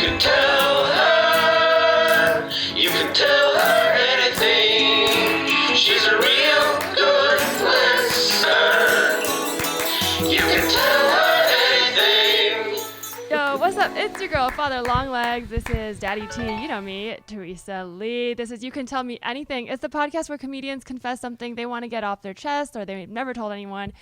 can tell her, you can tell her anything. She's a real good listener. You can tell her anything. Yo, what's up? It's your girl, Father Longlegs. This is Daddy T. You know me, Teresa Lee. This is You Can Tell Me Anything. It's the podcast where comedians confess something they want to get off their chest or they've never told anyone.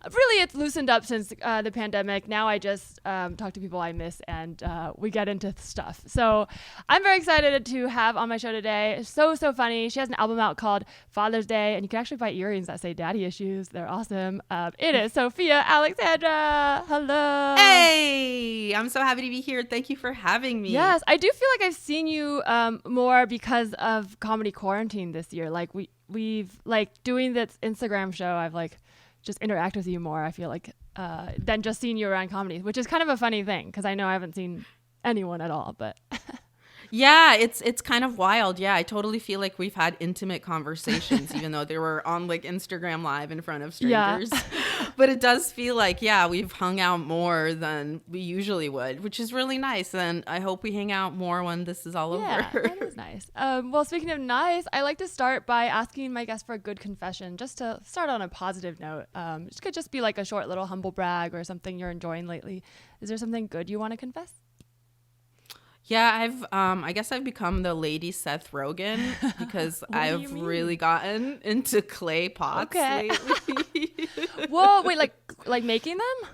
Really, it's loosened up since the pandemic. Now I just talk to people I miss and we get into stuff. So I'm very excited to have on my show today. It's so funny. She has an album out called Father's Day, and you can actually buy earrings that say daddy issues. They're awesome. It is Sofiya Alexandra. Hello. Hey, I'm so happy to be here. Thank you for having me. Yes, I do feel like I've seen you more because of comedy quarantine this year. Like we've like doing this Instagram show. I've like just interact with you more, I feel like, than just seeing you around comedy, which is kind of a funny thing because I know I haven't seen anyone at all, but Yeah, it's kind of wild. Yeah, I totally feel like we've had intimate conversations, even though they were on like Instagram Live in front of strangers. Yeah. But it does feel like, yeah, we've hung out more than we usually would, which is really nice. And I hope we hang out more when this is all yeah, over. that is nice. Well, speaking of nice, I like to start by asking my guests for a good confession, just to start on a positive note. It could just be like a short little humble brag or something you're enjoying lately. Is there something good you want to confess? Yeah, I guess I've become the lady Seth Rogen because I've really gotten into clay pots lately. Whoa, wait, like making them?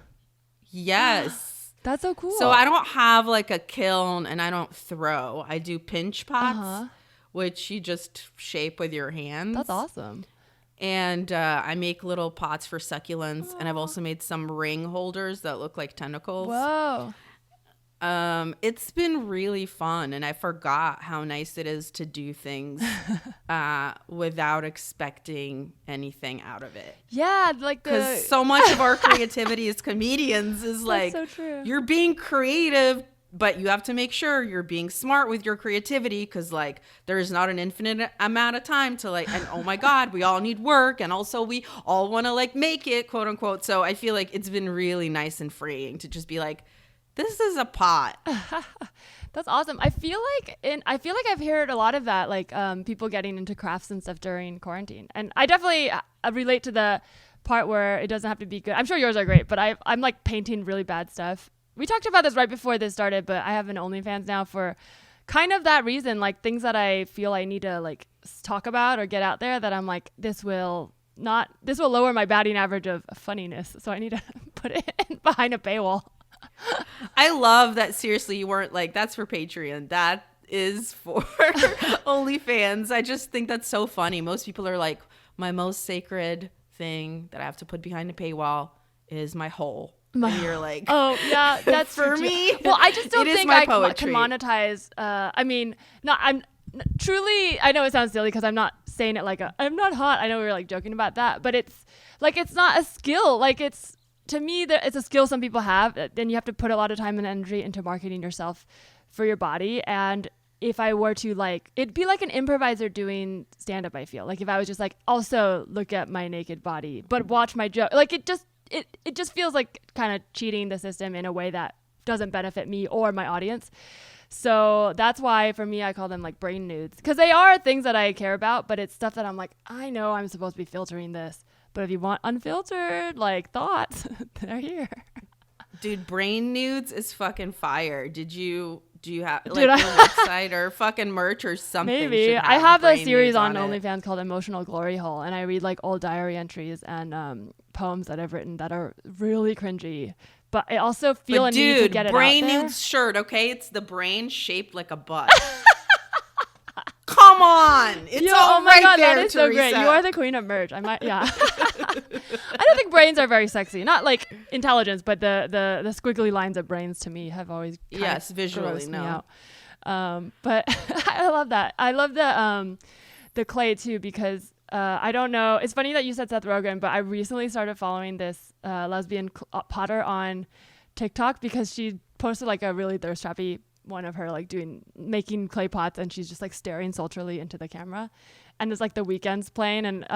Yes. That's so cool. So I don't have like a kiln and I don't throw. I do pinch pots, which you just shape with your hands. That's awesome. And I make little pots for succulents, and I've also made some ring holders that look like tentacles. Whoa. It's been really fun, and I forgot how nice it is to do things without expecting anything out of it. Yeah, like because so much of our creativity as comedians is like, so true. You're being creative, but you have to make sure you're being smart with your creativity because like there's not an infinite amount of time to like, and oh my God, we all need work, and also we all want to like make it, quote unquote. So I feel like it's been really nice and freeing to just be like, this is a pot. That's awesome. I feel like I've heard a lot of that, like people getting into crafts and stuff during quarantine. And I definitely relate to the part where it doesn't have to be good. I'm sure yours are great, but I'm like painting really bad stuff. We talked about this right before this started, but I have an OnlyFans now for kind of that reason, like things that I feel I need to like talk about or get out there that I'm like, this will lower my batting average of funniness. So I need to put it behind a paywall. I love that. Seriously, you weren't like, that's for Patreon. That is for OnlyFans. I just think that's so funny. Most people are like, my most sacred thing that I have to put behind a paywall is my hole. And you're like, oh yeah, that's for me. Well, I just don't think I poetry. can monetize. I mean, I'm truly. I know it sounds silly because I'm not saying it like I'm not hot. I know we were like joking about that, but it's like it's not a skill. Like it's. To me, it's a skill some people have. Then you have to put a lot of time and energy into marketing yourself for your body. And if I were to like, it'd be like an improviser doing stand-up, I feel. Like if I was just like, also look at my naked body, but watch my joke. Like it just feels like kind of cheating the system in a way that doesn't benefit me or my audience. So that's why for me, I call them like brain nudes. Because they are things that I care about, but it's stuff that I'm like, I know I'm supposed to be filtering this. But if you want unfiltered, like, thoughts, they're here. Dude, brain nudes is fucking fire. Do you have like a website or fucking merch or something? Maybe. I have a series on OnlyFans called Emotional Glory Hole, and I read like old diary entries and poems that I've written that are really cringy. But I also feel a need to get it out there. Brain nudes shirt, okay? It's the brain shaped like a butt. Come on. It's all oh my right God, there, that is Teresa. so great. You are the queen of merch. I might, yeah. I don't think brains are very sexy. Not like intelligence, but the squiggly lines of brains to me have always visually me out. But I love that. I love the clay too because I don't know. It's funny that you said Seth Rogen, but I recently started following this lesbian potter on TikTok because she posted like a really thirst trappy one of her like making clay pots, and she's just like staring sultrily into the camera, and it's like The Weeknd's playing, and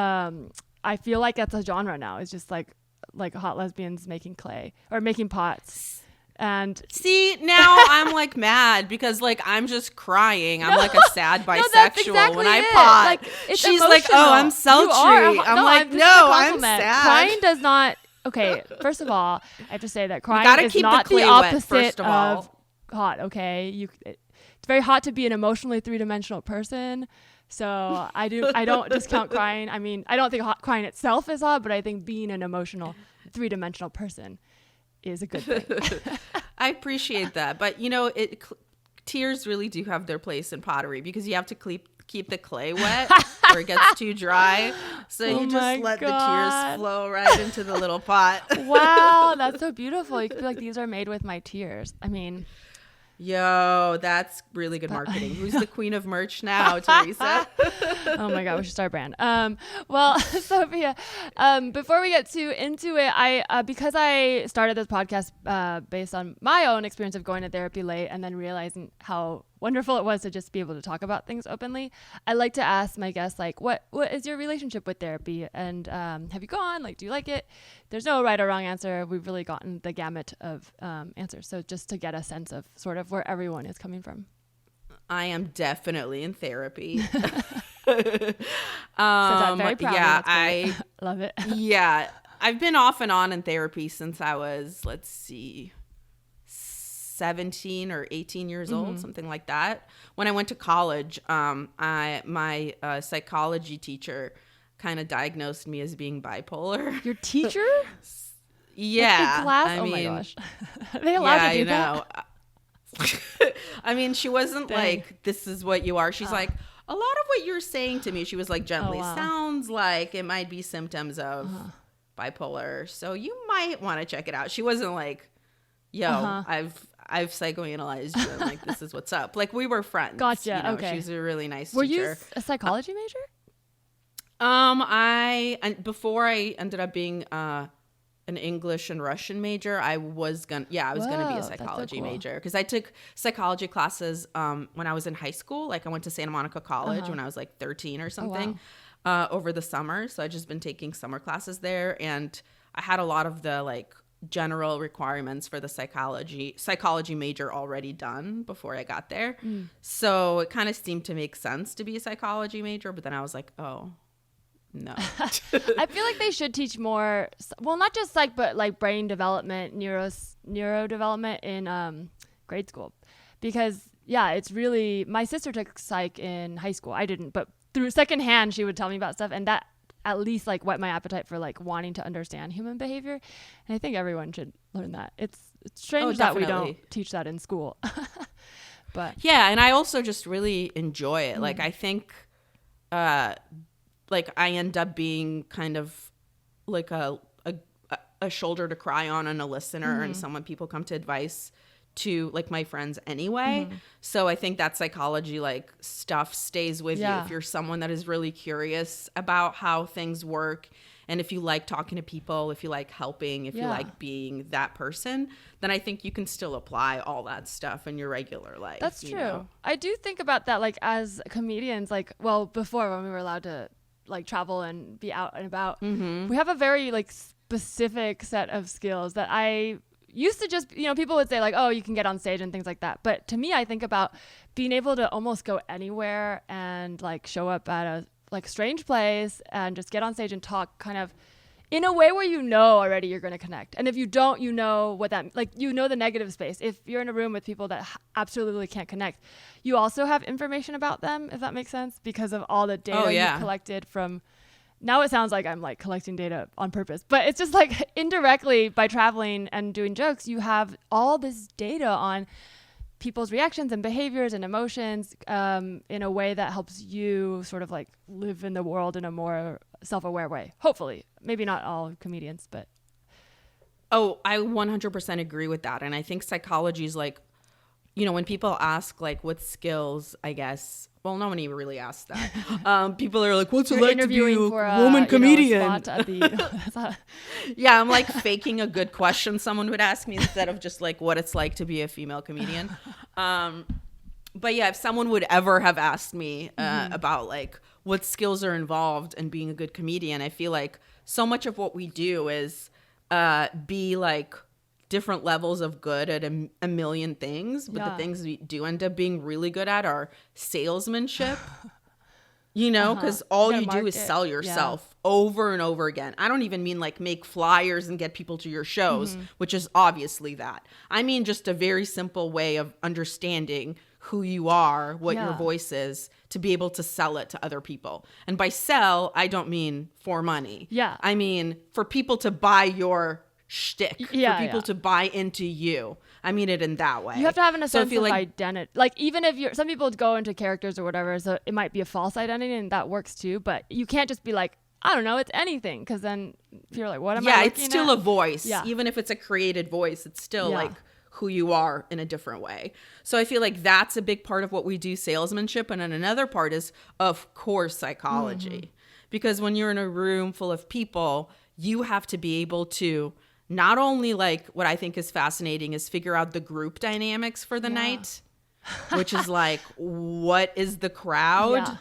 I feel like that's a genre now. It's just like hot lesbians making clay or making pots. And see, now I'm like mad because like I'm just crying. I'm like a sad bisexual that's exactly when I it. pot. Like, it's She's like, oh, I'm sultry. You are. I'm like, this is a no, I'm compliment. sad. Crying does not. Okay, first of all, I have to say that crying gotta is keep the not clay the wet, opposite first of all. of hot. Okay, it's very hot to be an emotionally three-dimensional person. So I don't discount crying. I mean, I don't think crying itself is hot, but I think being an emotional three-dimensional person is a good thing. I appreciate that, but you know, tears really do have their place in pottery because you have to keep the clay wet or it gets too dry. So you just let the tears flow right into the little pot. Wow, that's so beautiful. You could be like, these are made with my tears. I mean, yo, that's really good marketing. Who's the queen of merch now, Teresa? Oh my God, we should start a brand. Well, Sofiya, before we get into it, I because I started this podcast based on my own experience of going to therapy late and then realizing how wonderful it was to just be able to talk about things openly. I like to ask my guests, like, what is your relationship with therapy? And have you gone? Like, do you like it? There's no right or wrong answer. We've really gotten the gamut of answers. So just to get a sense of sort of where everyone is coming from. I am definitely in therapy. I'm very proud. Yeah, I love it. Yeah, I've been off and on in therapy since I was, 17 or 18 years old, something like that. When I went to college, my psychology teacher kind of diagnosed me as being bipolar. Your teacher? Yeah. Class? My gosh. Are they allowed to do that? I mean, she wasn't Dang. like, this is what you are. She's like, a lot of what you're saying to me, she was like, gently, sounds like it might be symptoms of bipolar. So you might want to check it out. She wasn't like, yo, I've psychoanalyzed you and like, this is what's up. Like, we were friends. Gotcha. You know? Okay. She's a really nice Were teacher. you a psychology major? Before I ended up being an English and Russian major, I was gonna be a psychology major because I took psychology classes when I was in high school. Like, I went to Santa Monica College when I was like 13 or something over the summer. So I just been taking summer classes there, and I had a lot of the like general requirements for the psychology major already done before I got there. So it kind of seemed to make sense to be a psychology major, but then I was like, oh no. I feel like they should teach more, well, not just psych, but like brain development, neurodevelopment in grade school, because it's really, my sister took psych in high school. I didn't, but through secondhand she would tell me about stuff, and that at least like whet my appetite for like wanting to understand human behavior. And I think everyone should learn that. It's strange that we don't teach that in school. But yeah, and I also just really enjoy it. Like, I think like I end up being kind of like a shoulder to cry on and a listener and someone people come to advice to, like my friends anyway. So I think that psychology like stuff stays with you if you're someone that is really curious about how things work, and if you like talking to people, if you like helping, if you like being that person, then I think you can still apply all that stuff in your regular life. That's true. Know? I do think about that, like as comedians, like, well, before when we were allowed to like travel and be out and about, we have a very like specific set of skills that I used to just, people would say like, oh, you can get on stage and things like that. But to me, I think about being able to almost go anywhere and like show up at a like strange place and just get on stage and talk kind of in a way where already you're going to connect. And if you don't, what that, like, the negative space. If you're in a room with people that absolutely can't connect, you also have information about them, if that makes sense, because of all the data you've collected from. Now it sounds like I'm like collecting data on purpose, but it's just like indirectly by traveling and doing jokes, you have all this data on people's reactions and behaviors and emotions in a way that helps you sort of like live in the world in a more self-aware way. Hopefully. Maybe not all comedians, but. Oh, I 100% agree with that. And I think psychology is like, when people ask like what skills, I guess, well, no one even really asks that. People are like, what's it like to be a woman comedian? Yeah, I'm like faking a good question someone would ask me instead of just like what it's like to be a female comedian. But yeah, if someone would ever have asked me about like what skills are involved in being a good comedian, I feel like so much of what we do is be like different levels of good at a million things, but the things we do end up being really good at are salesmanship. You know, because all you do is sell yourself over and over again. I don't even mean like make flyers and get people to your shows, which is obviously that. I mean just a very simple way of understanding who you are, what your voice is, to be able to sell it to other people. And by sell, I don't mean for money. Yeah. I mean for people to buy your shtick, for people to buy into you. I mean it in that way. You have to have sense of identity. Like even if some people go into characters or whatever, so it might be a false identity and that works too. But you can't just be like, I don't know, it's anything. Because then you're like, what am I looking it's still at? a voice. Yeah. Even if it's a created voice, it's still like who you are in a different way. So I feel like that's a big part of what we do, salesmanship. And then another part is, of course, psychology. Because when you're in a room full of people, you have to be able to not only like what I think is fascinating is figure out the group dynamics for the night, which is like, what is the crowd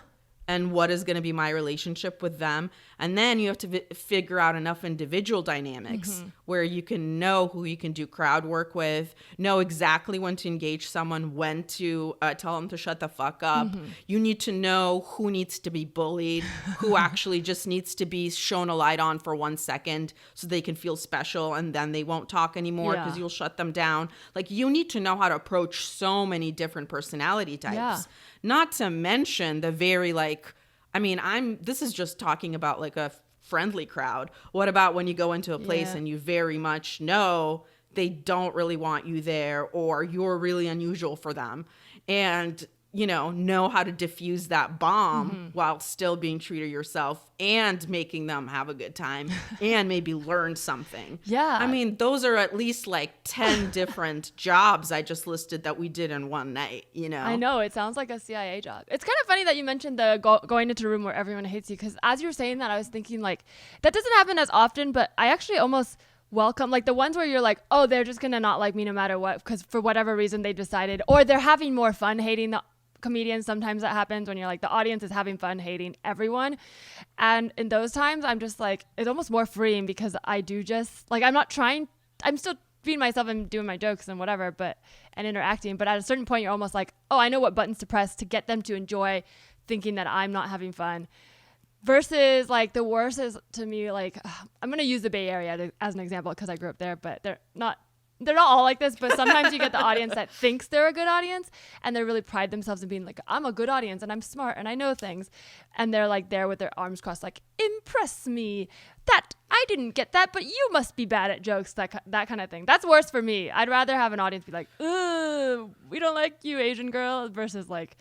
and what is going to be my relationship with them? And then you have to figure out enough individual dynamics where you can know who you can do crowd work with, know exactly when to engage someone, when to tell them to shut the fuck up. You need to know who needs to be bullied, who actually just needs to be shown a light on for 1 second so they can feel special and then they won't talk anymore because you'll shut them down. Like you need to know how to approach so many different personality types. Not to mention the very like, I mean, this is just talking about like a friendly crowd. What about when you go into a place and you very much know they don't really want you there or you're really unusual for them and, you know how to diffuse that bomb while still being true to yourself and making them have a good time and maybe learn something. Yeah. I mean, those are at least like 10 different jobs I just listed that we did in one night, you know? I know. It sounds like a CIA job. It's kind of funny that you mentioned the going into a room where everyone hates you because as you were saying that, I was thinking like that doesn't happen as often, but I actually almost welcome like the ones where you're like, oh, they're just going to not like me no matter what because for whatever reason they decided or they're having more fun hating the comedians. Sometimes that happens when you're like the audience is having fun hating everyone, and in those times I'm just like it's almost more freeing because I do just like I'm still being myself and doing my jokes and whatever and interacting, but at a certain point you're almost like, oh, I know what buttons to press to get them to enjoy thinking that I'm not having fun. Versus like the worst is to me like I'm gonna use the Bay Area as an example because I grew up there, but they're not all like this, but sometimes you get the audience that thinks they're a good audience and they really pride themselves in being like, I'm a good audience and I'm smart and I know things. And they're like there with their arms crossed, like, impress me. That I didn't get that, but you must be bad at jokes, that kind of thing. That's worse for me. I'd rather have an audience be like, ugh, we don't like you, Asian girl, versus like,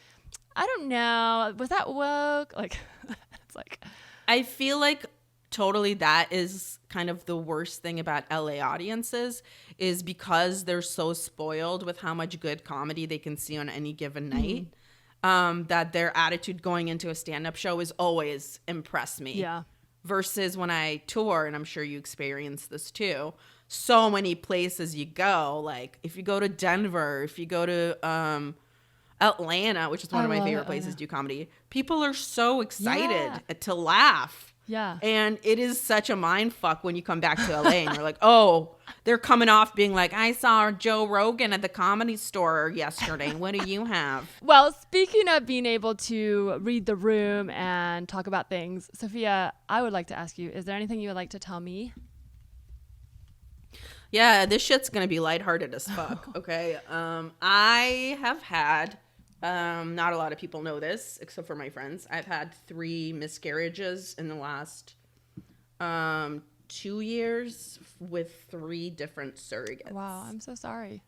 I don't know, was that woke? Like, it's like. I feel like totally that is kind of the worst thing about LA audiences is because they're so spoiled with how much good comedy they can see on any given night, that their attitude going into a stand-up show is always impress me. Yeah. Versus when I tour, and I'm sure you experience this too, so many places you go, like if you go to Denver, if you go to Atlanta, which is one of my favorite places to do comedy, people are so excited to laugh. Yeah. And it is such a mind fuck when you come back to LA and you're like, oh, they're coming off being like, I saw Joe Rogan at the Comedy Store yesterday. What do you have? Well, speaking of being able to read the room and talk about things, Sofiya, I would like to ask you, is there anything you would like to tell me? Yeah, this shit's going to be lighthearted as fuck, okay? I have had, not a lot of people know this, except for my friends. I've had 3 miscarriages in the last 2 years with 3 different surrogates. Wow, I'm so sorry.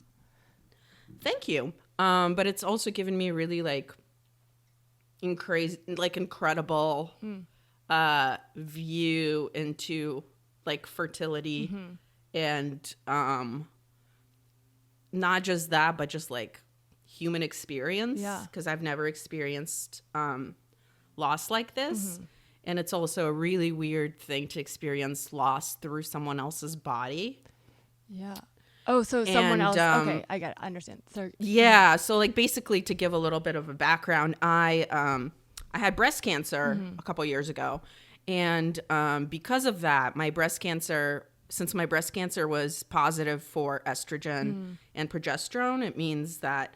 Thank you. But it's also given me really incredible view into like fertility and not just that, but just like human experience. Yeah. Because I've never experienced loss like this. And it's also a really weird thing to experience loss through someone else's body. Yeah. Oh, so someone else. Okay, I got it. I understand. So yeah. So like basically to give a little bit of a background, I had breast cancer a couple years ago. And because of that, my breast cancer since my breast cancer was positive for estrogen and progesterone, it means that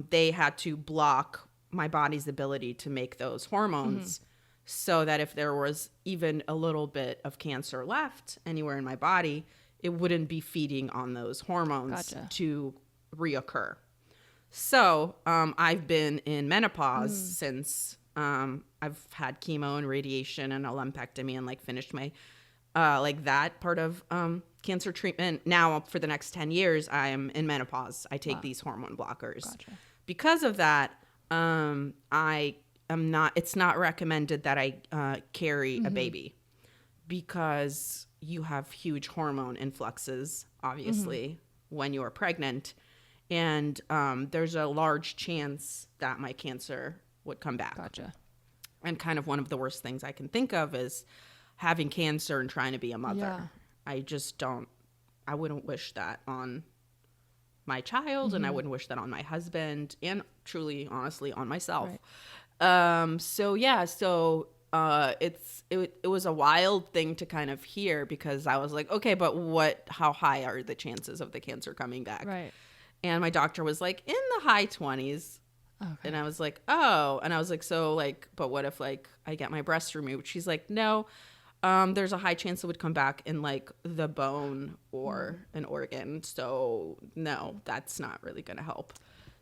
they had to block my body's ability to make those hormones, so that if there was even a little bit of cancer left anywhere in my body, it wouldn't be feeding on those hormones to reoccur. So I've been in menopause since I've had chemo and radiation and a lumpectomy and like finished my like that part of cancer treatment. Now for the next 10 years, I am in menopause. I take these hormone blockers. Because of that, it's not recommended that I carry a baby, because you have huge hormone influxes, obviously, when you're pregnant. And there's a large chance that my cancer would come back. And kind of one of the worst things I can think of is having cancer and trying to be a mother. I wouldn't wish that on my child, and I wouldn't wish that on my husband, and truly, honestly, on myself. It was a wild thing to kind of hear, because I was like, okay, but how high are the chances of the cancer coming back? And my doctor was like, in the high 20s. And I was like, oh. And I was like, so like, but what if like I get my breast removed? She's like, no, there's a high chance it would come back in like the bone or an organ. So no, that's not really going to help.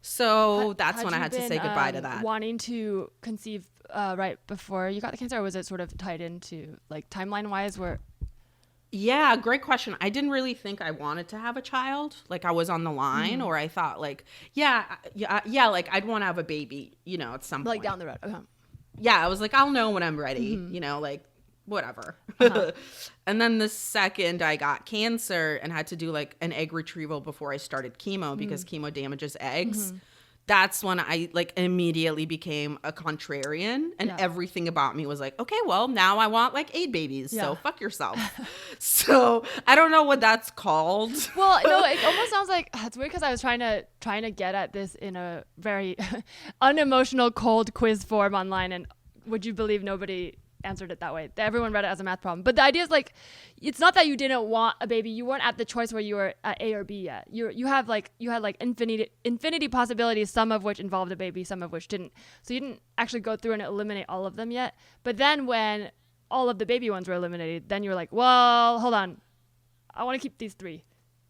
So that's when I had to say goodbye to that. Wanting to conceive right before you got the cancer, or was it sort of tied into like timeline wise where? Yeah, great question. I didn't really think I wanted to have a child. Like I was on the line, or I thought like, yeah, like I'd want to have a baby, at some point. Like down the road. Okay. Yeah, I was like, I'll know when I'm ready, like whatever. And then the second I got cancer and had to do like an egg retrieval before I started chemo, because chemo damages eggs. That's when I like immediately became a contrarian, and everything about me was like, okay, well now I want like 8 babies. So fuck yourself. So I don't know what that's called. Well, no, it almost sounds like it's weird, because I was trying to get at this in a very unemotional cold quiz form online, and would you believe nobody answered it that way? Everyone read it as a math problem. But the idea is like, it's not that you didn't want a baby. You weren't at the choice where you were at A or B yet. You had like infinity possibilities, some of which involved a baby, some of which didn't. So you didn't actually go through and eliminate all of them yet. But then when all of the baby ones were eliminated, then you were like, well, hold on, I want to keep these 3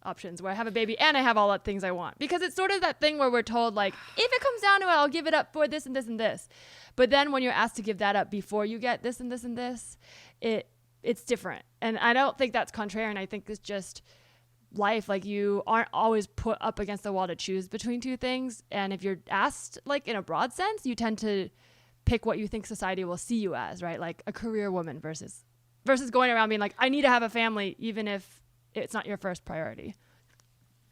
options where I have a baby and I have all the things I want. Because it's sort of that thing where we're told like, if it comes down to it, I'll give it up for this and this and this. But then when you're asked to give that up before you get this and this and this, it's different. And I don't think that's contrarian. I think it's just life. Like you aren't always put up against the wall to choose between 2 things. And if you're asked like in a broad sense, you tend to pick what you think society will see you as, right? Like a career woman versus going around being like, I need to have a family, even if it's not your first priority.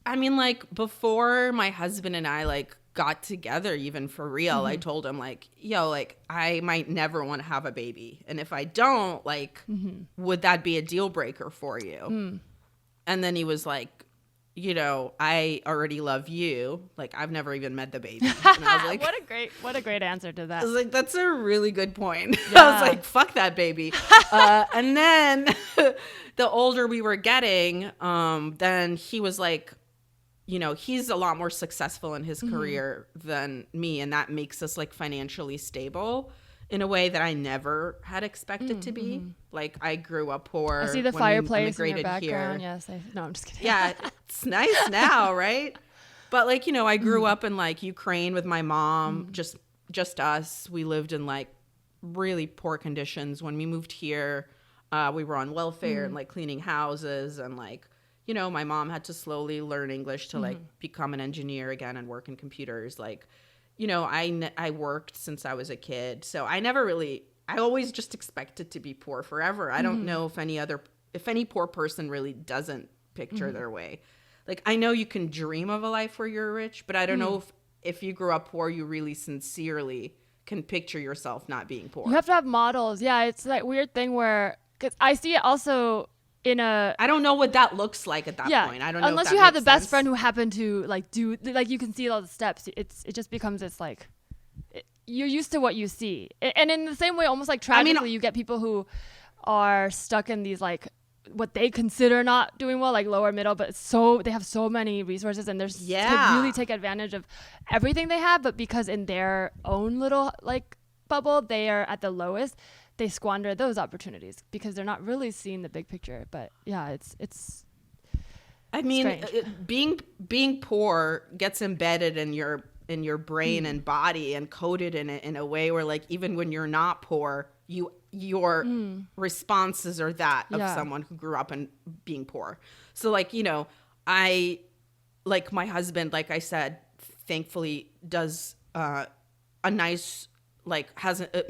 I mean, like before my husband and I like got together, even for real, I told him like, yo, like I might never want to have a baby. And if I don't, like, would that be a deal breaker for you? And then he was like, I already love you. Like I've never even met the baby. And I was like, what a great answer to that. I was like, that's a really good point. Yeah. I was like, fuck that baby. And then the older we were getting, then he was like, he's a lot more successful in his career than me. And that makes us like financially stable in a way that I never had expected to be. Like I grew up poor. I see the fireplace in your background. Here. Yes. No, I'm just kidding. Yeah. It's nice now. Right. But like, I grew up in like Ukraine with my mom, just us. We lived in like really poor conditions. When we moved here, we were on welfare and like cleaning houses, and like, my mom had to slowly learn English to like become an engineer again and work in computers. Like, I worked since I was a kid. So I always just expected to be poor forever. I don't know if any poor person really doesn't picture their way. Like, I know you can dream of a life where you're rich, but I don't know if you grew up poor, you really sincerely can picture yourself not being poor. You have to have models. Yeah. It's that weird thing where, cause I see it also I don't know what that looks like at that point. I don't know unless you have the best friend who happened to like do like you can see all the steps. It just becomes this like you're used to what you see, and in the same way, almost like tragically, you get people who are stuck in these like what they consider not doing well, like lower middle, but they have so many resources and there's to really take advantage of everything they have. But because in their own little like bubble, they are at the lowest, they squander those opportunities because they're not really seeing the big picture. But yeah, it's I mean, being poor gets embedded in your brain and body and coded in it in a way where like even when you're not poor, your responses are that of someone who grew up in being poor. So like, you know, I like my husband, like I said, thankfully does a nice like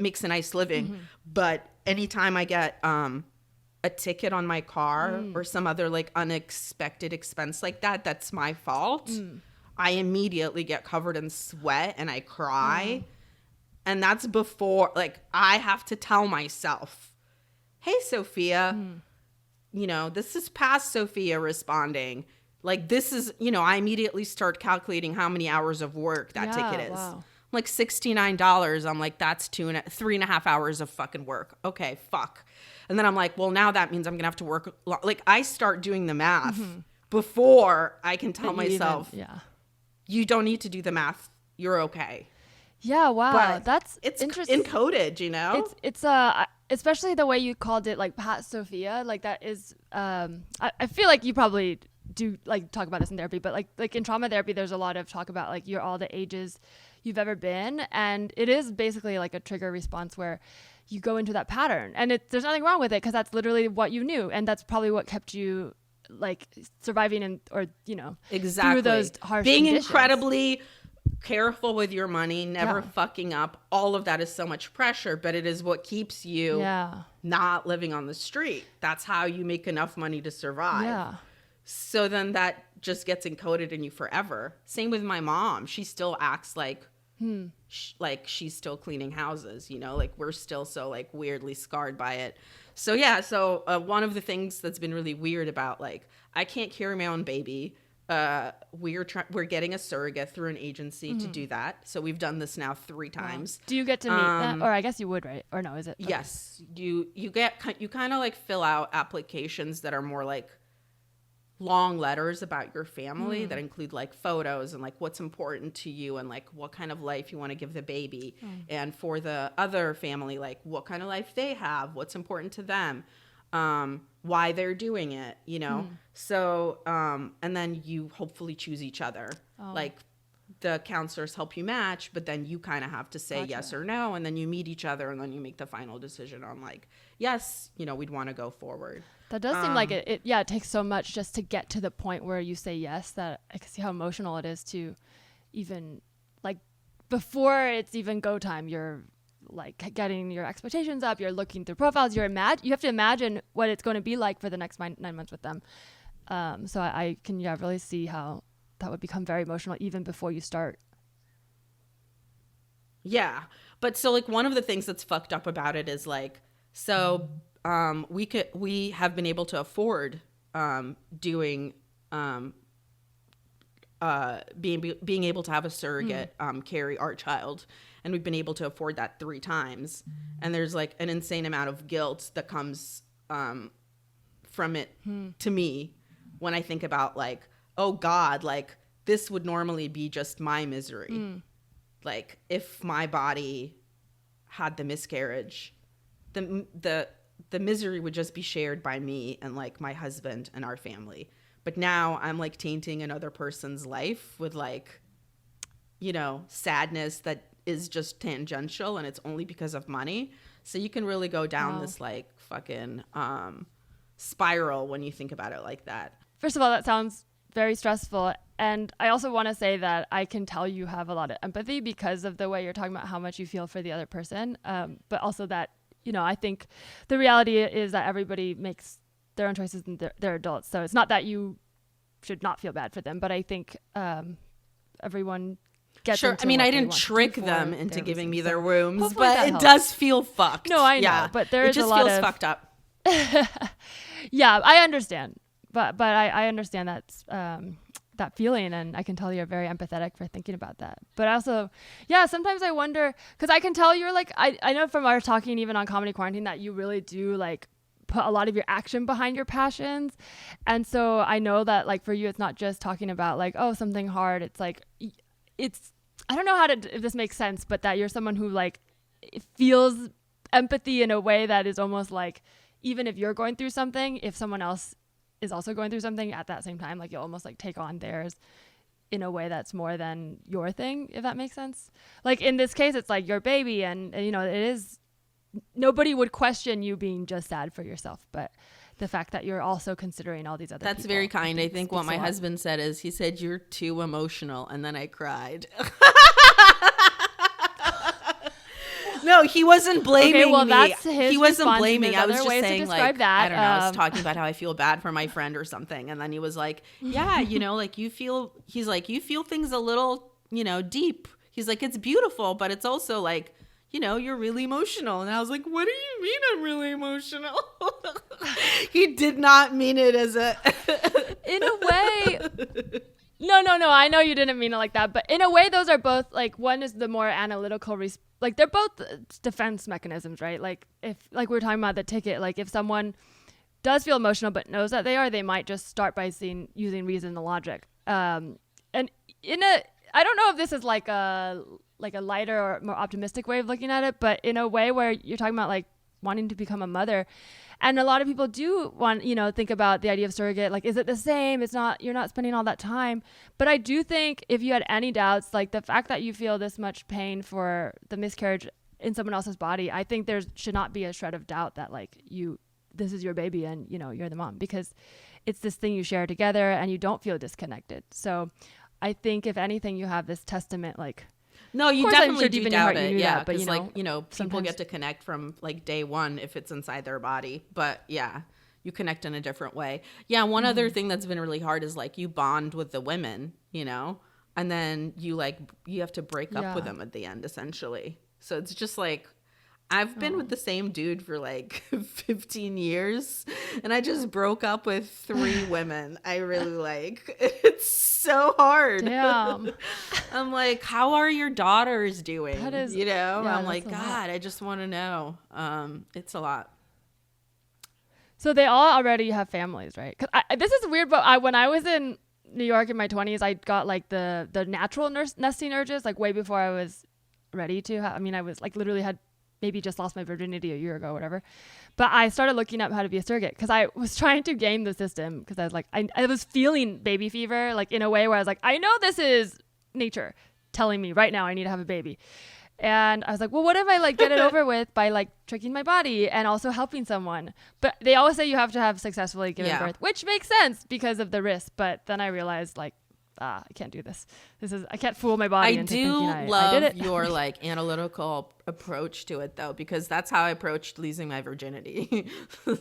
makes a nice living, but anytime I get a ticket on my car or some other like unexpected expense like that, that's my fault. I immediately get covered in sweat and I cry. And that's before, like, I have to tell myself, hey, Sofiya, you know, this is past Sofiya responding. Like, this is, you know, I immediately start calculating how many hours of work that ticket is. Wow. Like $69. I'm like, that's 3.5 hours of fucking work. Okay, fuck. And then I'm like, well, now that means I'm going to have to work. Like, I start doing the math before I can tell myself, you don't need to do the math. You're okay. Yeah, wow. But it's interesting. Encoded, you know? It's especially the way you called it, like past Sofiya, like that is, I feel like you probably do like talk about this in therapy, but like in trauma therapy, there's a lot of talk about like all the ages you've ever been. And it is basically like a trigger response where you go into that pattern and there's nothing wrong with it because that's literally what you knew. And that's probably what kept you like surviving or, you know, through those harsh being conditions. Incredibly careful with your money, never fucking up. All of that is so much pressure, but it is what keeps you not living on the street. That's how you make enough money to survive. Yeah. So then that just gets encoded in you forever. Same with my mom. She still acts like like she's still cleaning houses, you know, like we're still so like weirdly scarred by it. So yeah, so one of the things that's been really weird about like I can't carry my own baby. We're getting a surrogate through an agency to do that. So we've done this now 3 times. Wow. Do you get to meet them? Or I guess you would, right? Or no, is it? Okay. Yes. You kind of like fill out applications that are more like long letters about your family that include like photos and like what's important to you and like what kind of life you want to give the baby. And for the other family, like what kind of life they have, what's important to them. Why they're doing it, you know? So, and then you hopefully choose each other. Like the counselors help you match, but then you kind of have to say yes or no. And then you meet each other and then you make the final decision on like, yes, you know, we'd want to go forward. That does seem like it takes so much just to get to the point where you say yes, that I can see how emotional it is to even like before it's even go time, you're like getting your expectations up, you're looking through profiles, you have to imagine what it's going to be like for the next 9 months with them. So I can really see how that would become very emotional even before you start. Yeah. But so like one of the things that's fucked up about it is like, so we have been able to afford doing being able to have a surrogate carry our child. And we've been able to afford that 3 times. And there's like an insane amount of guilt that comes from it to me when I think about like, oh God, like this would normally be just my misery. Like if my body had the miscarriage, the misery would just be shared by me and like my husband and our family. But now I'm like tainting another person's life with like, you know, sadness that is just tangential and it's only because of money. So you can really go down this like fucking spiral when you think about it like that. First of all, that sounds very stressful. And I also want to say that I can tell you have a lot of empathy because of the way you're talking about how much you feel for the other person. But also that, you know, I think the reality is that everybody makes their own choices and they're adults. So it's not that you should not feel bad for them, but I think everyone gets sure. into I mean, what I they didn't want to trick do for them into their giving me reasons. their So wombs, hopefully but that it helps. does feel fucked. No, I know, yeah. but there it is just a lot feels of fucked up. Yeah, I understand, but I understand that feeling, and I can tell you're very empathetic for thinking about that. But also, yeah, sometimes I wonder because I can tell you're like I know from our talking even on Comedy Quarantine that you really do like put a lot of your action behind your passions. And so I know that like for you, it's not just talking about like, oh, something hard. It's like, I don't know if this makes sense, but that you're someone who like feels empathy in a way that is almost like, even if you're going through something, if someone else is also going through something at that same time, like you'll almost like take on theirs in a way that's more than your thing, if that makes sense. Like in this case, it's like your baby, and you know, it is, nobody would question you being just sad for yourself, but the fact that you're also considering all these other That's people, very kind. I think what my a lot. husband said is, he said, you're too emotional, and then I cried. No, he wasn't blaming Okay, well, me. that's his He wasn't response, and blaming. there's I was other just ways to saying, describe like, that. I don't know. I was talking about how I feel bad for my friend or something, and then he was like, yeah, you know, like you feel things a little, you know, deep. He's like, it's beautiful, but it's also like, you know, you're really emotional. And I was like, what do you mean I'm really emotional? He did not mean it as a in a way. No. I know you didn't mean it like that, but in a way, those are both like, one is the more analytical, like they're both defense mechanisms, right? Like if, like we were talking about the ticket, like if someone does feel emotional but knows that they might just start by using reason and logic. And I don't know if this is like a lighter or more optimistic way of looking at it, but in a way where you're talking about like wanting to become a mother. And a lot of people do want, you know, think about the idea of surrogate. Like, is it the same? You're not spending all that time. But I do think if you had any doubts, like the fact that you feel this much pain for the miscarriage in someone else's body, I think there should not be a shred of doubt that like this is your baby and, you know, you're the mom, because it's this thing you share together and you don't feel disconnected. So I think if anything, you have this testament, like, No, you course, I'm definitely sure do deep in your doubt heart you it. knew Yeah, that, but, because you know, like, you know, people sometimes- get to connect from like day one if it's inside their body. But yeah, you connect in a different way. Yeah, one other thing that's been really hard is like you bond with the women, you know, and then you have to break up with them at the end, essentially. So it's just like, I've been with the same dude for like 15 years, and I just broke up with 3 women I really like. It's so hard. Damn. I'm like, how are your daughters doing? That is- you know, yeah, I'm that's like, a lot. God, I just want to know. It's a lot. So they all already have families, right? Cause this is weird, but when I was in New York in my 20s, I got like the natural nesting urges, like way before I was ready to. I was like literally had maybe just lost my virginity a year ago, whatever. But I started looking up how to be a surrogate because I was trying to game the system, because I was like, I was feeling baby fever, like in a way where I was like, I know this is nature telling me right now I need to have a baby. And I was like, well, what if I like get it over with by like tricking my body and also helping someone? But they always say you have to have successfully given birth, which makes sense because of the risk. But then I realized like, I can't do this. I can't fool my body. I into do thinking I love did it. your like analytical approach to it though, because that's how I approached losing my virginity.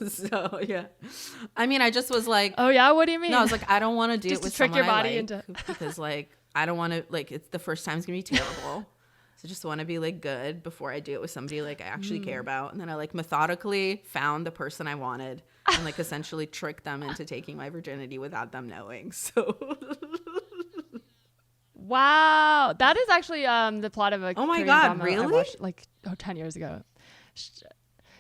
So yeah, I mean, I just was like, oh yeah, what do you mean? no, I was like, I don't want to do Just it with to trick your someone I body like, into because like I don't want to, like, it's the first time's gonna be terrible. So I just want to be like good before I do it with somebody like I actually care about. And then I like methodically found the person I wanted and like essentially tricked them into taking my virginity without them knowing. So wow, that is actually the plot of a Oh my Korean God, drama I really? watched, like 10 years ago.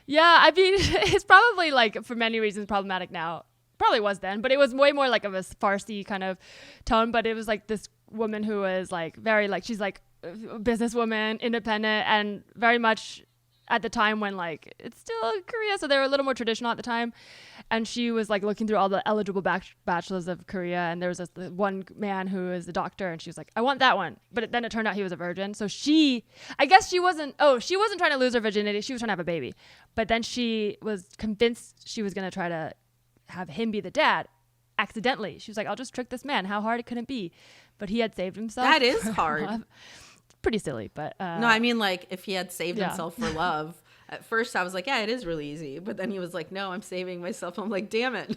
Yeah, I mean, it's probably like for many reasons problematic now. Probably was then, but it was way more like of a Farsi kind of tone. But it was like this woman who was like very like, she's like a businesswoman, independent, and very much at the time when like it's still Korea, so they were a little more traditional at the time. And she was like looking through all the eligible bachelors of Korea, and there was this one man who is the doctor, and she was like, I want that one. But then it turned out he was a virgin. So I guess she wasn't trying to lose her virginity. She was trying to have a baby. But then she was convinced she was going to try to have him be the dad accidentally. She was like, I'll just trick this man. How hard it couldn't be. But he had saved himself. that is hard. Pretty silly, but No, I mean, like, if he had saved Yeah. himself for love, at first I was like, yeah, it is really easy. But then he was like, no, I'm saving myself. I'm like, damn it.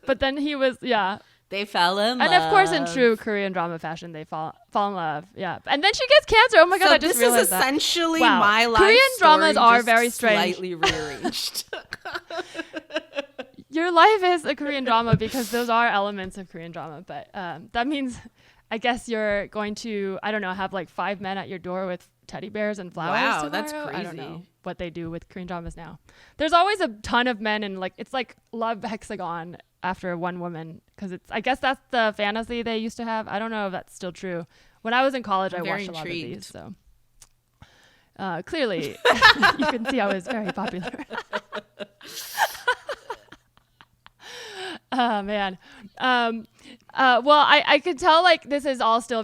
but then he was, yeah. They fell in love. And of course, in true Korean drama fashion, they fall in love. Yeah. And then she gets cancer. Oh my God, So I just this realized is that. essentially Wow. my life Korean story, dramas are just very strange. slightly rearranged. Your life is a Korean drama because those are elements of Korean drama. But that means, I guess you're going to, I don't know, have like 5 men at your door with teddy bears and flowers. Wow, tomorrow. that's I don't know crazy. what they do with Korean dramas now. There's always a ton of men and like it's like love hexagon after one woman because it's I guess that's the fantasy they used to have. I don't know if that's still true. When I was in college, I very watched a lot of intrigued. these. So clearly, you can see I was very popular. Oh man. Well, I could tell like this is all still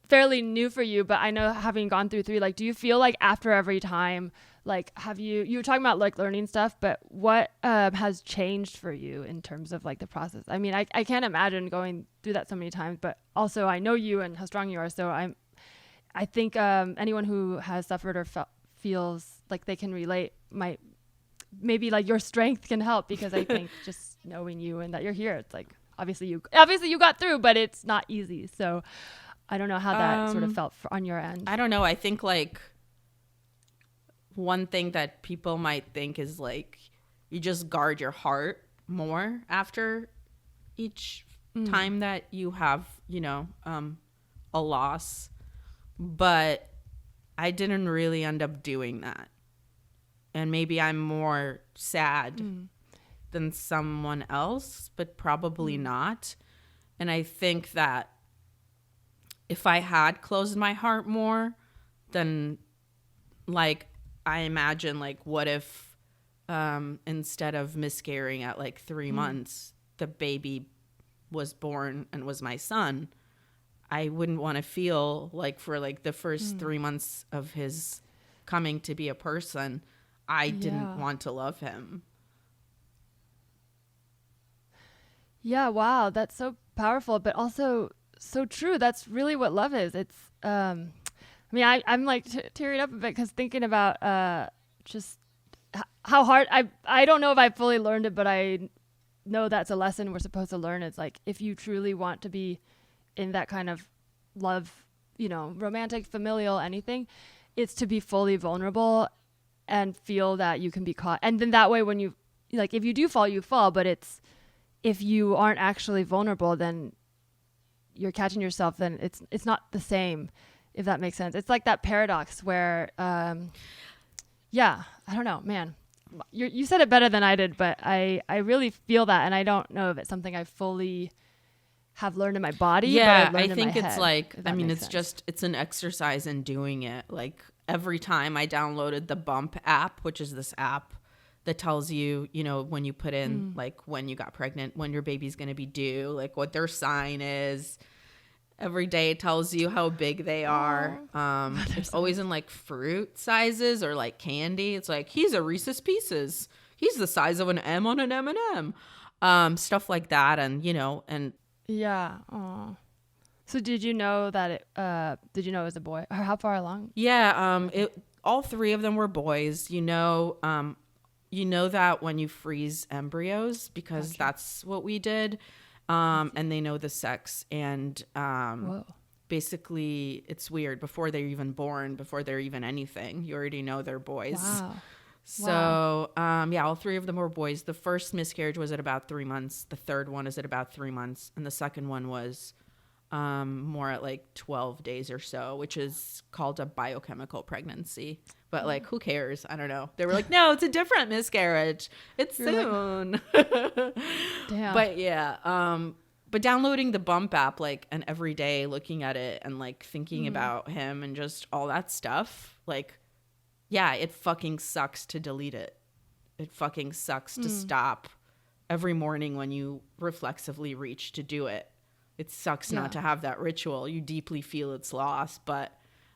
fairly new for you, but I know having gone through 3, like, do you feel like after every time, like, you were talking about like learning stuff, but what has changed for you in terms of like the process? I mean, I can't imagine going through that so many times, but also I know you and how strong you are. So I think anyone who has suffered or feels like they can relate might maybe like your strength can help because I think just knowing you and that you're here, it's like obviously you got through, but it's not easy. So I don't know how that sort of felt on your end. I don't know. I think like one thing that people might think is like you just guard your heart more after each time that you have, a loss. But I didn't really end up doing that. And maybe I'm more sad than someone else, but probably not. And I think that if I had closed my heart more, then like I imagine like what if instead of miscarrying at like 3 months, the baby was born and was my son. I wouldn't want to feel like for like the first 3 months of his coming to be a person, I didn't want to love him. Yeah, wow, that's so powerful, but also so true. That's really what love is. It's I mean, I'm like tearing up a bit because thinking about just how hard I don't know if I fully learned it, but I know that's a lesson we're supposed to learn. It's like if you truly want to be in that kind of love, romantic, familial, anything, it's to be fully vulnerable and feel that you can be caught. And then that way when you like if you do fall, you fall, but it's if you aren't actually vulnerable, then you're catching yourself, then it's not the same, if that makes sense. It's like that paradox where I don't know, man. You said it better than I did, but I really feel that, and I don't know if it's something I fully have learned in my body. Yeah, but I think it's head, like, I mean, it's an exercise in doing it. Like every time I downloaded the Bump app, which is this app that tells you, when you put in like when you got pregnant, when your baby's going to be due, like what their sign is. Every day it tells you how big they are. It's always in like fruit sizes or like candy. It's like, he's a Reese's Pieces. He's the size of an M on an M&M. Stuff like that. And, and yeah. Aww. So did you know that it was a boy? Or how far along? Yeah. All 3 of them were boys. You know that when you freeze embryos, because that's what we did. And they know the sex, and basically it's weird before they're even born, before they're even anything, you already know they're boys. Wow. So all 3 of them were boys. The first miscarriage was at about 3 months, the third one is at about 3 months, and the second one was more at like 12 days or so, which is called a biochemical pregnancy. But like, who cares? I don't know. They were like, no, it's a different miscarriage. It's soon. Damn. But yeah. But downloading the Bump app, like, and every day looking at it and like thinking about him and just all that stuff, like, yeah, it fucking sucks to delete it. It fucking sucks to stop every morning when you reflexively reach to do it. It sucks not to have that ritual. You deeply feel its loss, but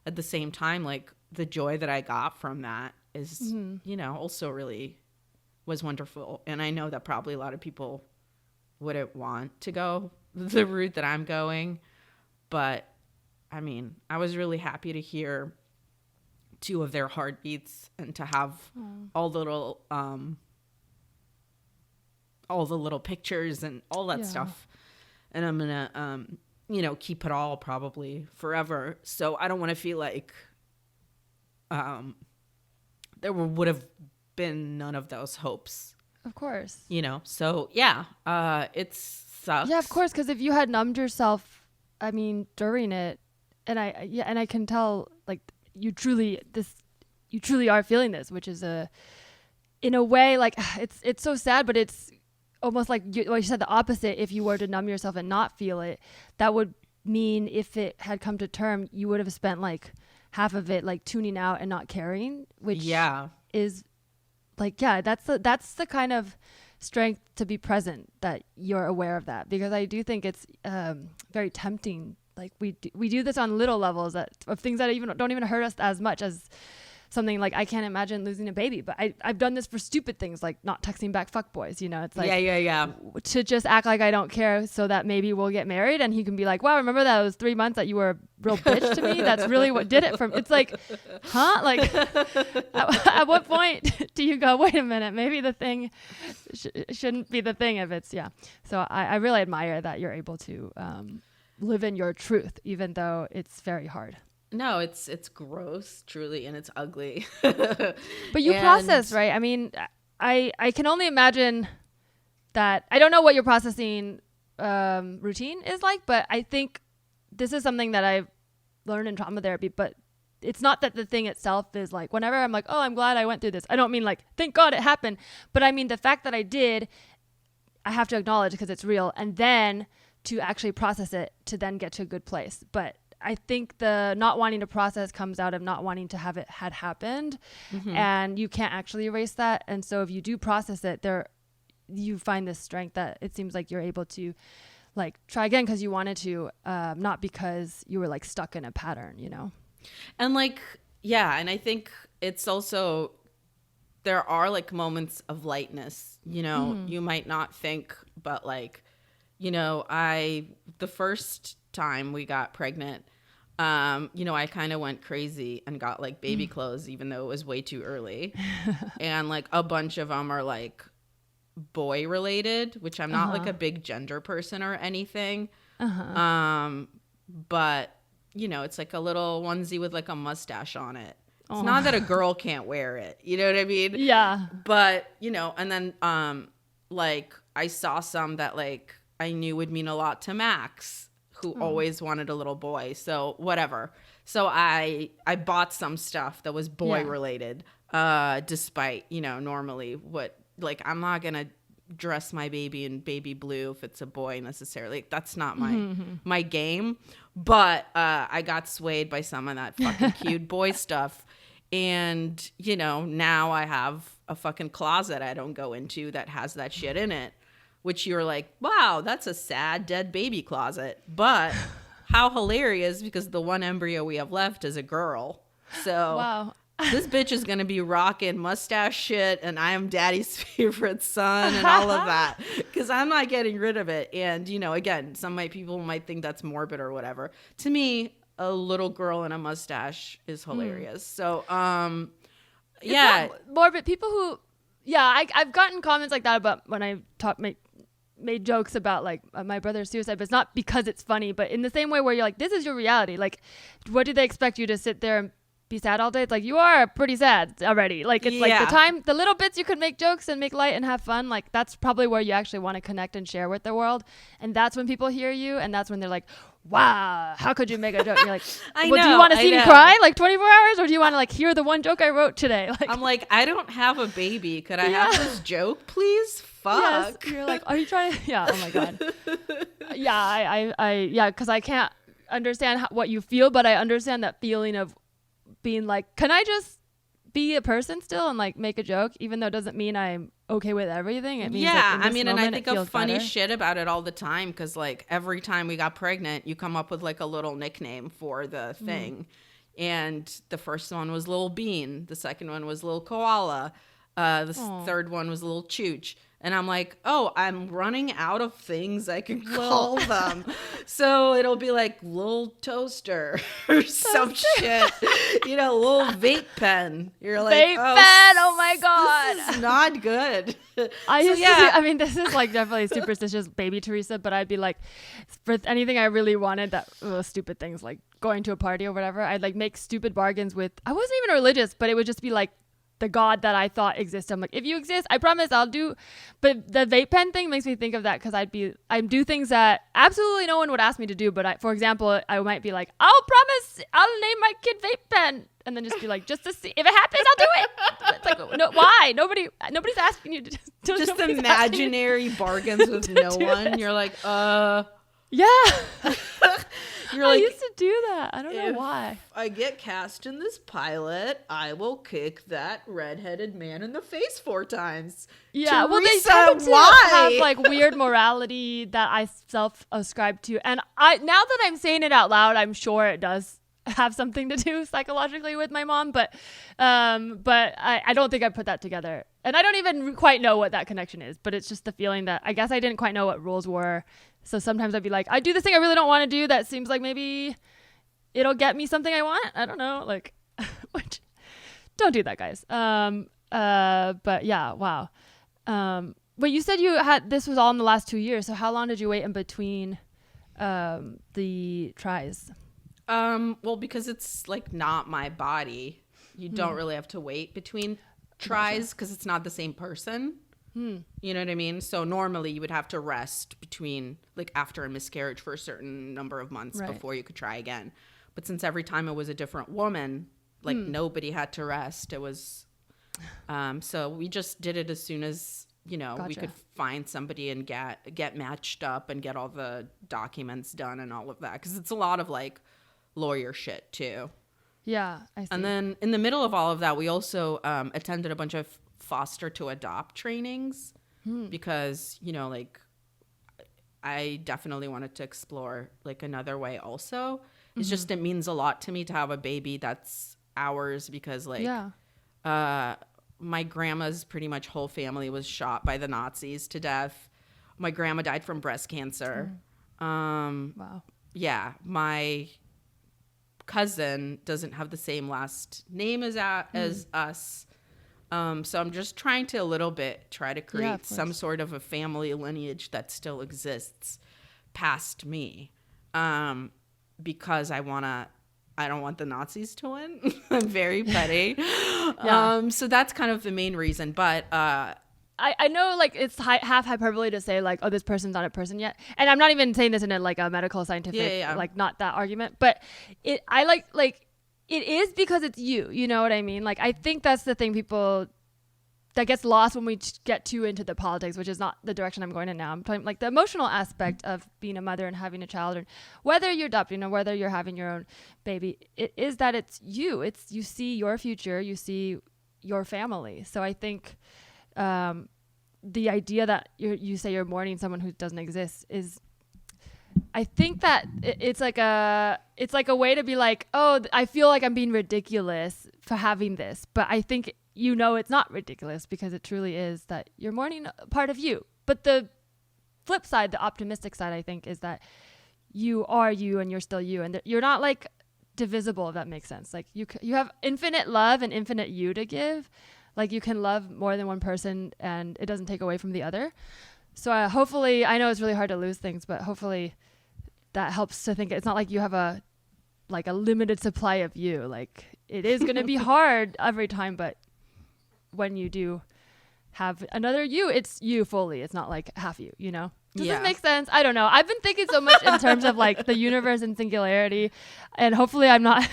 at the same time, like, the joy that I got from that is, also really was wonderful. And I know that probably a lot of people wouldn't want to go the route that I'm going. But, I mean, I was really happy to hear 2 of their heartbeats and to have all the little pictures and all that stuff. And I'm going to, keep it all probably forever. So I don't want to feel like there would have been none of those hopes. Of course. So yeah, it sucks. Yeah, of course, because if you had numbed yourself, I mean, during it, and I can tell, like, you truly are feeling this, which is in a way, like, it's so sad, but it's almost like you said, the opposite. If you were to numb yourself and not feel it, that would mean if it had come to term, you would have spent like half of it like tuning out and not caring, which is like, that's the kind of strength to be present, that you're aware of that, because I do think it's very tempting. Like we do this on little levels of things that don't even hurt us as much as something like, I can't imagine losing a baby, but I've done this for stupid things like not texting back fuckboys, it's like to just act like I don't care so that maybe we'll get married and he can be like, wow, remember that was 3 months that you were a real bitch to me? That's really what did it. It's like, huh? Like at what point do you go, wait a minute, maybe the thing shouldn't be the thing if it's so I really admire that you're able to live in your truth, even though it's very hard. No, it's gross, truly, and it's ugly. But you process, right? I mean, I can only imagine that. I don't know what your processing routine is like, but I think this is something that I've learned in trauma therapy. But it's not that the thing itself is like, whenever I'm like, oh, I'm glad I went through this, I don't mean like, thank God it happened. But I mean the fact that I did, I have to acknowledge because it's real, and then to actually process it to then get to a good place. But I think the not wanting to process comes out of not wanting to have it had happened, and you can't actually erase that. And so if you do process it, you find this strength that it seems like you're able to like try again because you wanted to, not because you were like stuck in a pattern, And like, and I think it's also, there are like moments of lightness, you might not think, but like, the first time we got pregnant, I kind of went crazy and got like baby clothes, even though it was way too early. And like a bunch of them are like boy related, which I'm not like a big gender person or anything. But it's like a little onesie with like a mustache on it. It's not that a girl can't wear it. You know what I mean? Yeah. But, and then like I saw some that like I knew would mean a lot to Max, who always wanted a little boy. So whatever. So I bought some stuff that was boy related, despite, normally what, like, I'm not going to dress my baby in baby blue if it's a boy necessarily. That's not my game. But I got swayed by some of that fucking cute boy stuff. And, now I have a fucking closet I don't go into that has that shit in it. Which you're like, wow, that's a sad dead baby closet. But how hilarious, because the one embryo we have left is a girl. So wow. This bitch is going to be rocking mustache shit and I am daddy's favorite son and all of that. Because I'm not getting rid of it. And, again, people might think that's morbid or whatever. To me, a little girl in a mustache is hilarious. So, It's not morbid. People who... Yeah, I've gotten comments like that about when I made jokes about like my brother's suicide, but it's not because it's funny, but in the same way where you're like, this is your reality. Like, what do they expect you to sit there and be sad all day? It's like, you are pretty sad already. Like, it's like the little bits you could make jokes and make light and have fun. Like, that's probably where you actually want to connect and share with the world. And that's when people hear you. And that's when they're like, wow, how could you make a joke? And you're like, do you want to see me cry like 24 hours? Or do you want to like hear the one joke I wrote today? Like, I'm like, I don't have a baby. Could I have this joke, please? Fuck. Yes. You're like, are you trying to? Yeah. Oh my God. Because I can't understand what you feel, but I understand that feeling of being like, can I just be a person still and like make a joke, even though it doesn't mean I'm okay with everything. It means and I think of funny shit about it all the time, because like every time we got pregnant, you come up with like a little nickname for the thing. And the first one was Little Bean, the second one was Little Koala, the third one was Little Chooch. And I'm like, oh, I'm running out of things I can call them. So it'll be like Little Toaster or some shit. Little Vape Pen. You're like, Vape Pen, oh my God. This is not good. This is like definitely superstitious baby Teresa, but I'd be like, for anything I really wanted, that stupid things like going to a party or whatever, I'd like make stupid bargains with, I wasn't even religious, but it would just be like, the God that I thought existed. I'm like, if you exist, I promise I'll do. But the vape pen thing makes me think of that, because I do things that absolutely no one would ask me to do. But for example, I might be like, I'll promise I'll name my kid Vape Pen. and then just be like, just to see if it happens, I'll do it. It's like, no, why? Nobody's asking you to just imaginary bargains with no one. You're like, yeah. You're I like, used to do that. I don't know why. I get cast in this pilot, I will kick that redheaded man in the face 4 times. Yeah, well, they Teresa, tend to why? have like weird morality that I self-ascribe to, and now that I'm saying it out loud, I'm sure it does have something to do psychologically with my mom, but I don't think I put that together, and I don't even quite know what that connection is. But it's just the feeling that I guess I didn't quite know what rules were. So sometimes I'd be like, I do this thing I really don't want to do that seems like maybe it'll get me something I want. I don't know, like, which, don't do that, guys. But yeah, wow. But you said this was all in the last 2 years. So how long did you wait in between the tries? Well, because it's like not my body, you don't really have to wait between tries because it's not the same person. You know what I mean? So normally you would have to rest between, like, after a miscarriage for a certain number of months before you could try again. But since every time it was a different woman, like nobody had to rest. It was, so we just did it as soon as, you know, we could find somebody and get matched up and get all the documents done and all of that. Cause it's a lot of like lawyer shit too. Yeah, I see. And then in the middle of all of that, we also attended a bunch of foster to adopt trainings because, you know, like I definitely wanted to explore like another way also. It's just, it means a lot to me to have a baby that's ours because like my grandma's pretty much whole family was shot by the Nazis to death. My grandma died from breast cancer. Wow. Yeah, my cousin doesn't have the same last name as us. So I'm just trying to a little bit try to create some sort of a family lineage that still exists past me. Because I don't want the Nazis to win. I'm very petty. So that's kind of the main reason. But I know, like, it's half hyperbole to say, like, oh, this person's not a person yet. And I'm not even saying this in a, like, a medical scientific, like, not that argument. But it is because it's you know what I mean? Like, I think that's the thing that gets lost when we get too into the politics, which is not the direction I'm going in now. I'm talking like the emotional aspect of being a mother and having a child, and whether you're adopting or whether you're having your own baby, it is that it's you. You see your future, you see your family. So I think the idea that you say you're mourning someone who doesn't exist is, I think that it's like a way to be like, oh, I feel like I'm being ridiculous for having this, but I think it's not ridiculous because it truly is that you're mourning a part of you. But the flip side, the optimistic side, I think, is that you are you and you're still you, and you're not like divisible, if that makes sense. Like you have infinite love and infinite you to give. Like you can love more than one person and it doesn't take away from the other. So hopefully, I know it's really hard to lose things, but hopefully that helps to think it's not like you have a limited supply of you. Like it is going to be hard every time, but when you do have another you, it's you fully. It's not like half you, you know? Does this make sense? I don't know. I've been thinking so much in terms of like the universe and singularity, and hopefully I'm not,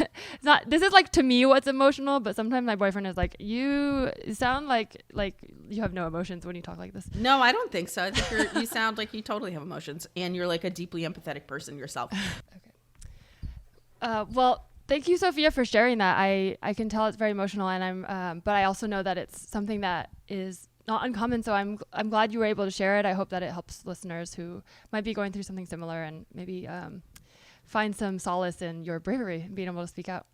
this is like to me what's emotional, but sometimes my boyfriend is like, you sound like you have no emotions when you talk like this. No, I don't think so. I think you sound like you totally have emotions, and you're like a deeply empathetic person yourself. Okay. Well, thank you, Sofiya, for sharing that. I can tell it's very emotional, and but I also know that it's something that is not uncommon. So I'm glad you were able to share it. I hope that it helps listeners who might be going through something similar and maybe find some solace in your bravery and being able to speak out.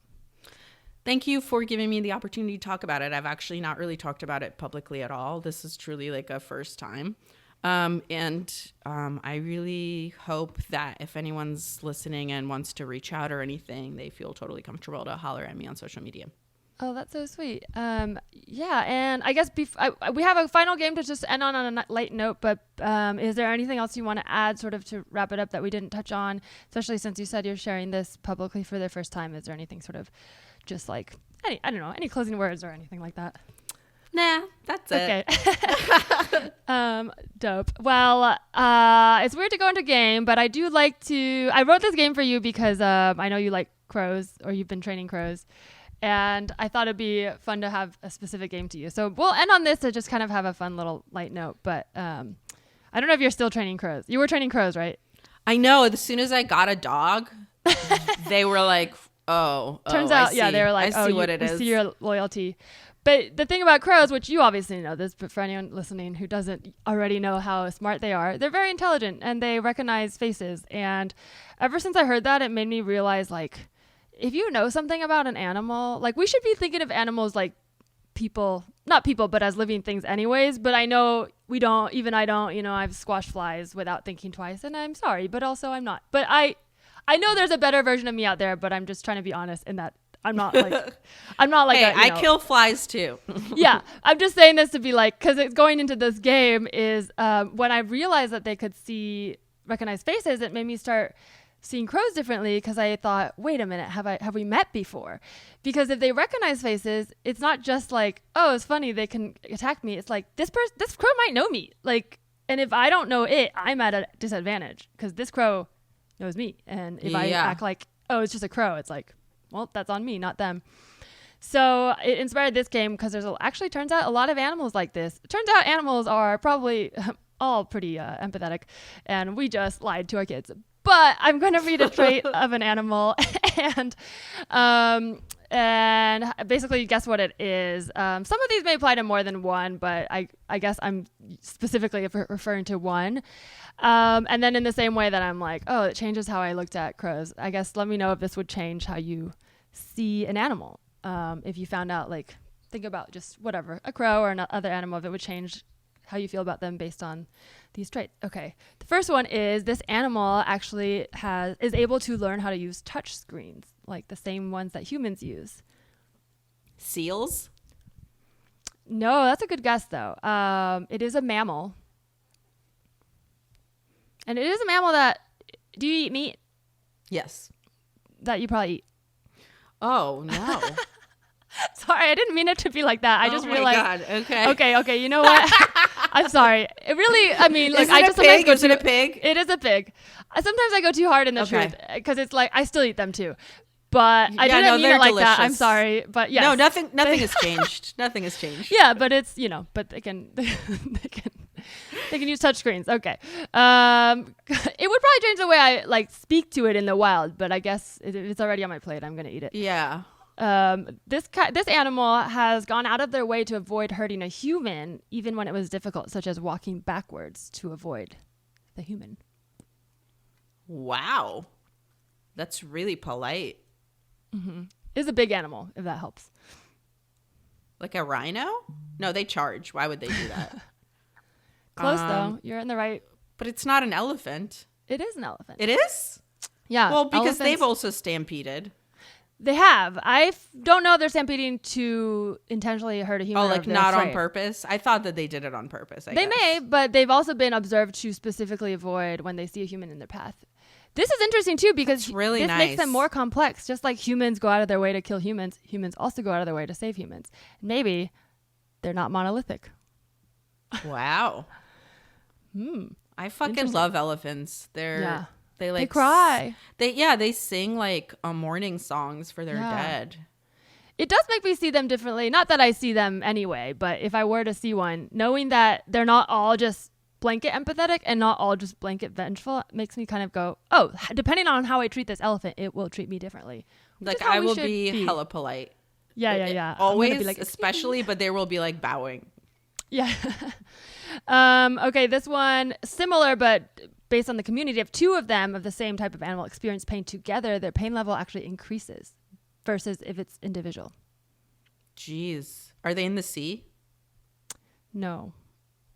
Thank you for giving me the opportunity to talk about it. I've actually not really talked about it publicly at all. This is truly like a first time. I really hope that if anyone's listening and wants to reach out or anything, they feel totally comfortable to holler at me on social media. Oh, that's so sweet. Yeah, and I guess we have a final game to just end on a light note, but is there anything else you want to add sort of to wrap it up that we didn't touch on, especially since you said you're sharing this publicly for the first time? Is there anything sort of just like, I don't know, any closing words or anything like that? Nah, that's it. Okay. Dope. Well, it's weird to go into game, but I do like to, I wrote this game for you because I know you like crows, or you've been training crows. And I thought it'd be fun to have a specific game to use. So we'll end on this to just kind of have a fun little light note. But I don't know if you're still training crows. You were training crows, right? I know. As soon as I got a dog, they were like, Turns out, yeah, they were like, I see what it is. I see your loyalty. But the thing about crows, which you obviously know this, but for anyone listening who doesn't already know how smart they are, they're very intelligent and they recognize faces. And ever since I heard that, it made me realize, like, if you know something about an animal, like, we should be thinking of animals like people, not people, but as living things anyways. But I know we don't, even I don't, I've squashed flies without thinking twice, and I'm sorry, but also I'm not. But I know there's a better version of me out there, but I'm just trying to be honest in that I'm not like, hey, I kill flies too. Yeah. I'm just saying this to be like, cause it's going into this game is, when I realized that they could recognize faces, it made me start seeing crows differently. Cause I thought, wait a minute, have we met before? Because if they recognize faces, it's not just like, oh, it's funny, they can attack me. It's like, this crow might know me. Like, and if I don't know it, I'm at a disadvantage because this crow knows me. And if I act like, oh, it's just a crow, it's like, well, that's on me, not them. So it inspired this game because actually turns out a lot of animals like this. It turns out animals are probably all pretty empathetic, and we just lied to our kids. But I'm going to read a trait of an animal, and basically guess what it is. Some of these may apply to more than one, but I guess I'm specifically referring to one. And then in the same way that I'm like, oh, it changes how I looked at crows. I guess let me know if this would change how you see an animal. If you found out, like, think about just whatever, a crow or another animal, if it would change how you feel about them based on these traits. Okay. The first one is this animal actually is able to learn how to use touch screens, like the same ones that humans use. Seals? No, that's a good guess though. It is a mammal. And it is a mammal that, do you eat meat? Yes. That you probably eat. Oh, no. Sorry, I didn't mean it to be like that. I just realized. Oh my God. Okay. You know what? I'm sorry. It really, I mean, like, I just sometimes go Is it a pig? It is a pig. Sometimes I go too hard in the truth because it's like, I still eat them too. But I didn't mean it like that. I'm sorry. But yes. No, nothing has changed. Nothing has changed. Yeah, but it's, but they can use touch screens. Okay. It would probably change the way I like speak to it in the wild, but I guess if it's already on my plate, I'm going to eat it. Yeah. This animal has gone out of their way to avoid hurting a human, even when it was difficult, such as walking backwards to avoid the human. Wow. That's really polite. Mm-hmm. It's a big animal, if that helps. Like a rhino? No, they charge. Why would they do that? Close, though. You're in the right. But it's not an elephant. It is an elephant. It is? Yeah. Well, because they've also stampeded. They have. I don't know if they're stampeding to intentionally hurt a human. Oh, like not on purpose? I thought that they did it on purpose. I guess. May, but they've also been observed to specifically avoid when they see a human in their path. This is interesting, too, because this makes them more complex. Just like humans go out of their way to kill humans, humans also go out of their way to save humans. Maybe they're not monolithic. Wow. I fucking love elephants. They cry. They sing like mourning songs for their dead. It does make me see them differently. Not that I see them anyway, but if I were to see one, knowing that they're not all just blanket empathetic and not all just blanket vengeful makes me kind of go, oh, depending on how I treat this elephant, it will treat me differently. Like I will be hella polite. Yeah. Always, be like, especially, but there will be like bowing. Yeah. Okay, this one similar, but based on the community of two of them of the same type of animal experience pain together, their pain level actually increases versus if it's individual. Jeez. Are they in the sea? No.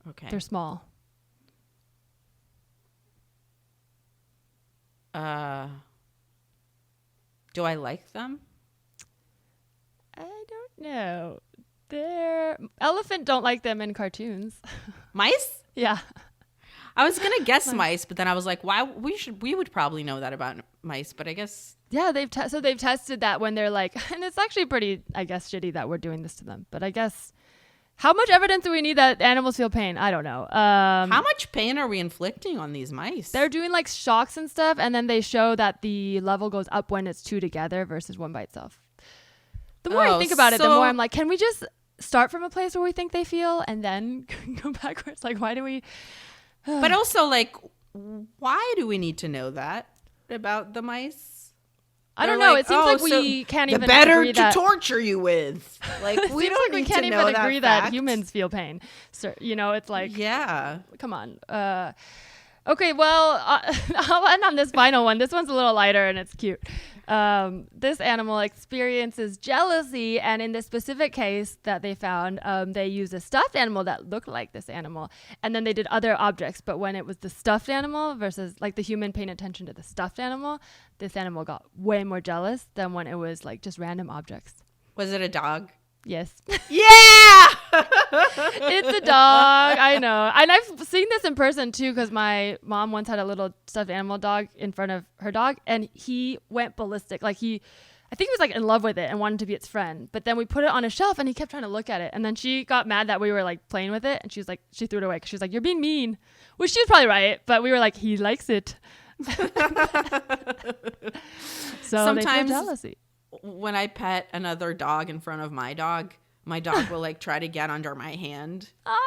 Okay. They're small. Do I like them? I don't know. Elephant don't like them in cartoons. Mice? Yeah. I was gonna guess mice, but then I was like, "Why? We would probably know that about mice." But I guess they've tested that when they're like, and it's actually pretty, I guess, shitty that we're doing this to them. But I guess, how much evidence do we need that animals feel pain? I don't know. How much pain are we inflicting on these mice? They're doing like shocks and stuff, and then they show that the level goes up when it's two together versus one by itself. The more I think about it, the so- more I'm like, can we just start from a place where we think they feel and then go backwards? Like, why do we? But also, like, why do we need to know that about the mice? I don't They're know. like, It seems "Oh, like so we can't the even better agree to that. torture you with. Like, It we seems don't like we need can't to even know agree that that fact. humans feel pain. So, you know, it's like, Yeah. come on. Okay, well, I'll end on this final one. This one's a little lighter and it's cute. This animal experiences jealousy, and in this specific case that they found, they used a stuffed animal that looked like this animal, and then they did other objects. But when it was the stuffed animal versus like the human paying attention to the stuffed animal, this animal got way more jealous than when it was like just random objects. Was it a dog? Yes. Yeah. It's a dog. I know. And I've seen this in person too, because my mom once had a little stuffed animal dog in front of her dog, and he went ballistic. Like I think he was like in love with it and wanted to be its friend. But then we put it on a shelf and he kept trying to look at it. And then she got mad that we were like playing with it, and she threw it away because she was like, "You're being mean." Well, she was probably right, but we were like, he likes it. So they feel Sometimes- jealousy. When I pet another dog in front of my dog will like try to get under my hand Ah,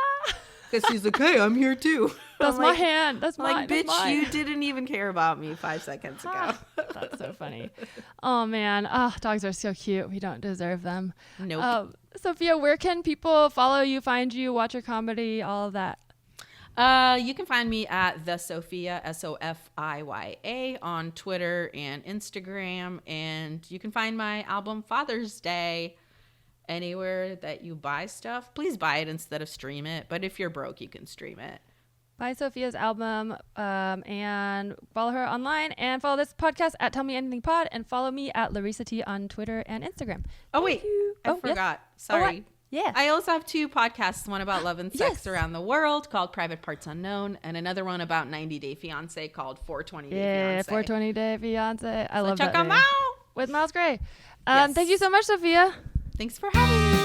because he's like, "Hey, I'm here too." that's I'm my like, hand. That's mine. Like, That's bitch, mine. you didn't even care about me 5 seconds ago. Ah, that's so funny. Oh man, dogs are so cute. We don't deserve them. Nope. Sofiya, where can people follow you, find you, watch your comedy, all of that? You can find me at the Sofiya Sofiya on Twitter and Instagram, and you can find my album Father's Day anywhere that you buy stuff. Please buy it instead of stream it. But if you're broke, you can stream it. Buy Sofiya's album and follow her online, and follow this podcast at Tell Me Anything Pod, and follow me at Larissa T on Twitter and Instagram. Oh, Thank wait. you. I Oh, yes. forgot. Oh, what? Sorry. Yeah. I also have 2 podcasts, one about love and sex Yes. around the world called Private Parts Unknown, and another one about 90 Day Fiancé called 420 Day Yeah, Fiancé. 420 Day Fiance. I So love check that them name. out. With Miles Gray. Yes. Thank you so much, Sofiya. Thanks for having me.